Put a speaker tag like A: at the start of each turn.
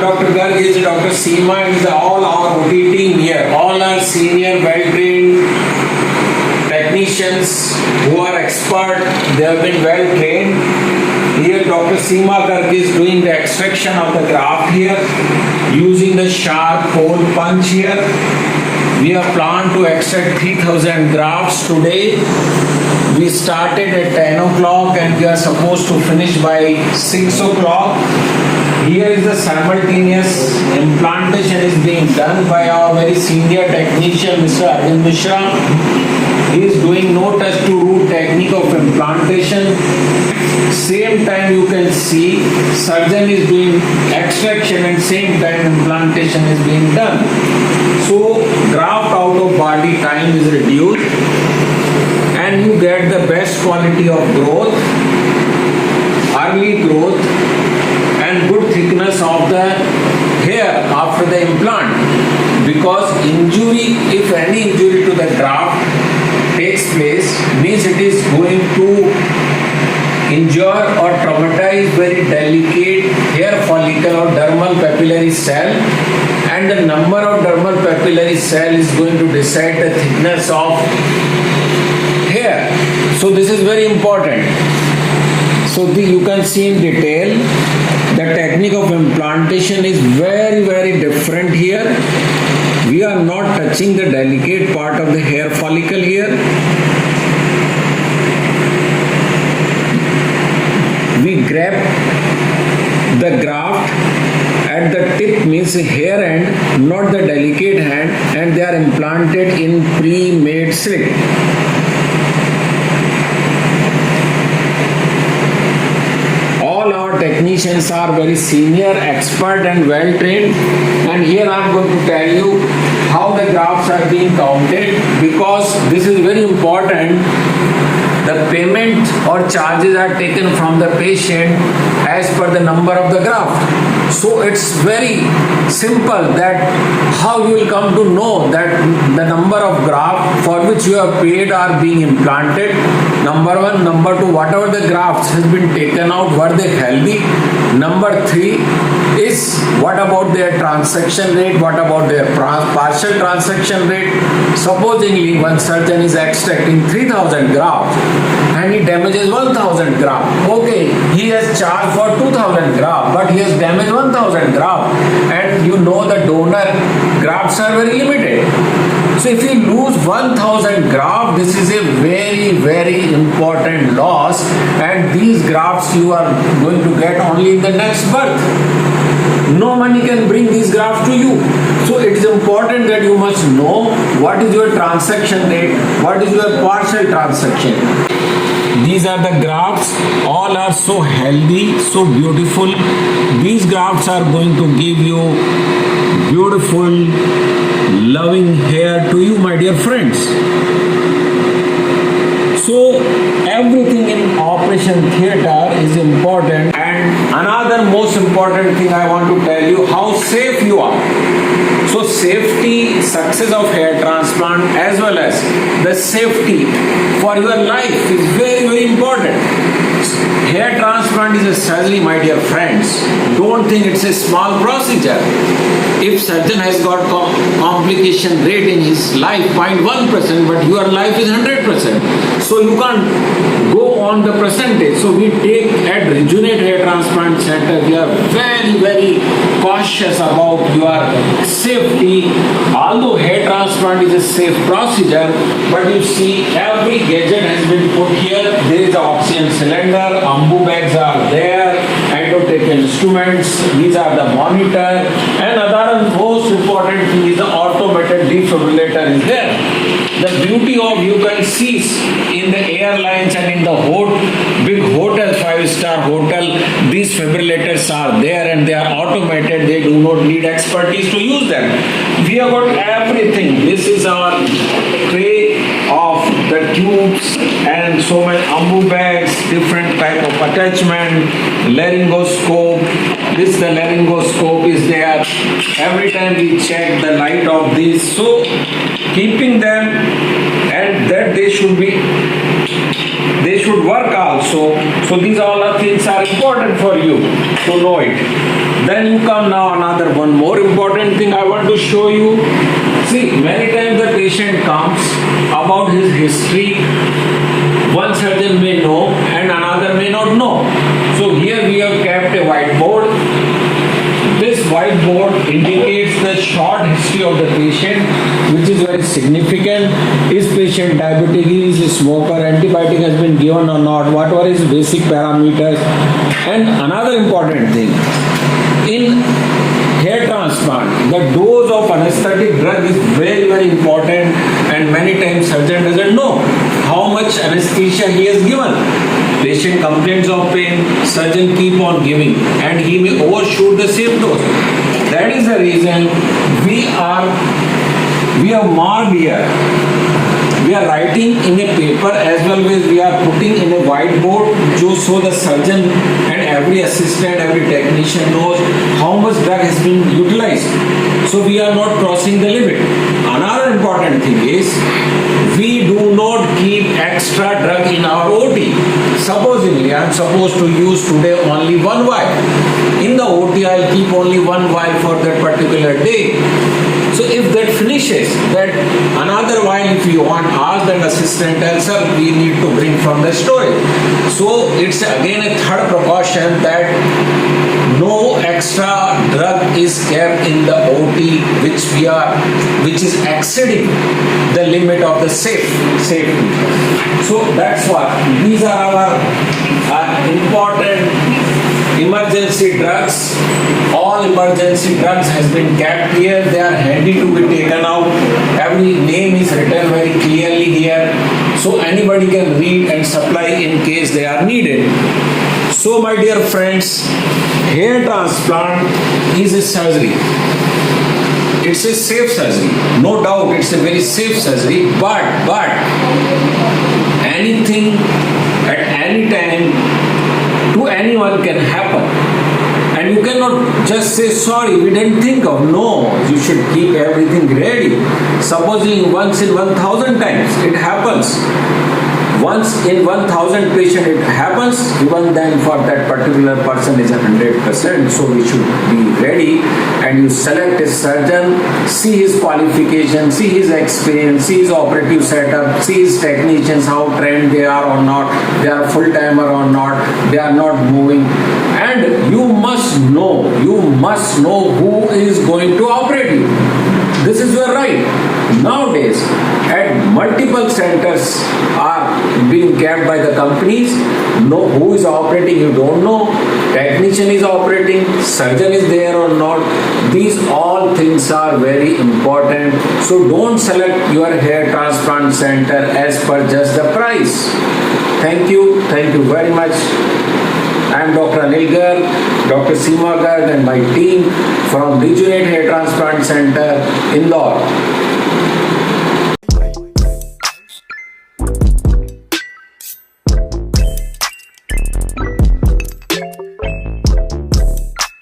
A: Dr. Garg, he is Dr. Seema, he is all our OT team here. All are senior, well-trained technicians who are expert, they have been well-trained. Here Dr. Seema Garg is doing the extraction of the graft here using the sharp hole punch here. We have planned to extract 3000 grafts today. We started at 10 o'clock and we are supposed to finish by 6 o'clock. Here is the simultaneous implantation is being done by our very senior technician, Mr. Arvind Mishra. He is doing no touch to root technique of implantation. Same time you can see surgeon is doing extraction and same time implantation is being done. So graft out of body time is reduced and you get the best quality of growth, early growth and good thickness of the hair after the implant. Because injury, if any injury to the graft takes place, means it is going to injure or traumatize very delicate hair follicle or dermal papillary cell, and the number of dermal papillary cell is going to decide the thickness of hair. So this is very important. So you can see in detail the technique of implantation is very different here. We are not touching the delicate part of the hair follicle here. We grab the graft at the tip, means hair end, not the delicate hand, and they are implanted in pre-made slit. All our technicians are very senior, expert and well trained, and here I am going to tell you how the grafts are being counted, because this is very important. The payment or charges are taken from the patient as per the number of the graft. So it's very simple that how you will come to know that the number of graft for which you have paid are being implanted. Number one. Number two, whatever the grafts has been taken out, were they healthy? Number three is what about their transaction rate? What about their partial transaction rate? Supposingly one surgeon is extracting 3000 grafts and he damages 1000 graft. Okay, he has charged for 2000 graft, but he has damaged 1000 graft, and you know the donor grafts are very limited. So if you lose 1000 graft, this is a very important loss, and these grafts you are going to get only in the next birth. No money can bring these grafts to you. So it is important that you must know what is your transaction rate, what is your partial transaction. These are the grafts, all are so healthy, so beautiful. These grafts are going to give you beautiful, loving hair to you, my dear friends. So everything in operation theatre is important, and another most important thing I want to tell you, how safe you are. So safety, success of hair transplant as well as the safety for your life is very important. Hair transplant is a surgery, my dear friends. Don't think it's a small procedure. If surgeon has got complication rate in his life 0.1%, but your life is 100%. So you can't go on the percentage. So we take at Rejuvenate Hair Transplant Center, we are very cautious about your safety. Although hair transplant is a safe procedure, but you see every gadget has been put here. There is the oxygen cylinder, ambu bags are there, endotech instruments, these are the monitor, and other most important thing is the automated defibrillator is there. The beauty of you can see in the airlines and in the big hotel, 5-star hotel, these defibrillators are there and they are automated. They do not need expertise to use them. We have got everything. This is our tray of the tubes and so many ambu bags, different type of attachment, laryngoscope. This the laryngoscope is there. Every time we check the light of this. So keeping them, and that they should work also. So these all are things are important. important for you to know it. Then you come now another one more important thing I want to show you. See, many times the patient comes about his history. One surgeon may know and another may not know. So here we have kept a whiteboard. This whiteboard indicates the short history of the patient, which is very significant. Is patient diabetic? Is a smoker? Antibiotic has been given or not? What were his basic parameters? And another important thing, in hair transplant, the dose of anesthetic drug is very, very important, and many times surgeon doesn't know how much anesthesia he has given. Patient complains of pain, surgeon keep on giving, and he may overshoot the safe dose. That is the reason we have marked here. We are writing in a paper as well as we are putting in a whiteboard so the surgeon and every assistant, every technician knows how much drug has been utilized. So we are not crossing the limit. Another important thing is we do not keep extra drug in our OT. Supposedly I am supposed to use today only one vial. In the OT I will keep only one vial for that particular day. So if that finishes, that another vial if you want, ask that assistant, tell sir we need to bring from the storage. So it's again a third precaution that no extra drug is kept in the OT which is exceeding the limit of the safety. So that's why these are our important emergency drugs. All emergency drugs has been kept here. They are handy to be taken out. Every name is written very clearly here, so anybody can read and supply in case they are needed. So my dear friends, hair transplant is a surgery. It's a safe surgery, no doubt. It's a very safe surgery, but anything at any time to anyone can happen. And you cannot just say, sorry, we didn't think of. No, you should keep everything ready. Supposing once in 1,000 times it happens. Once in 1,000 patient it happens, even then for that particular person is 100%. So we should be ready, and you select a surgeon, see his qualification, see his experience, see his operative setup, see his technicians, how trained they are or not, they are full-timer or not, they are not moving. And you must know who is going to operate you. This is your right. Nowadays, at multiple centers are being kept by the companies. Know who is operating, you don't know. Technician is operating, surgeon is there or not. These all things are very important. So don't select your hair transplant center as per just the price. Thank you very much. I am Dr. Anil Garg, Dr. Seema Garg and my team from Rejuvenate Hair Transplant Center, Indore.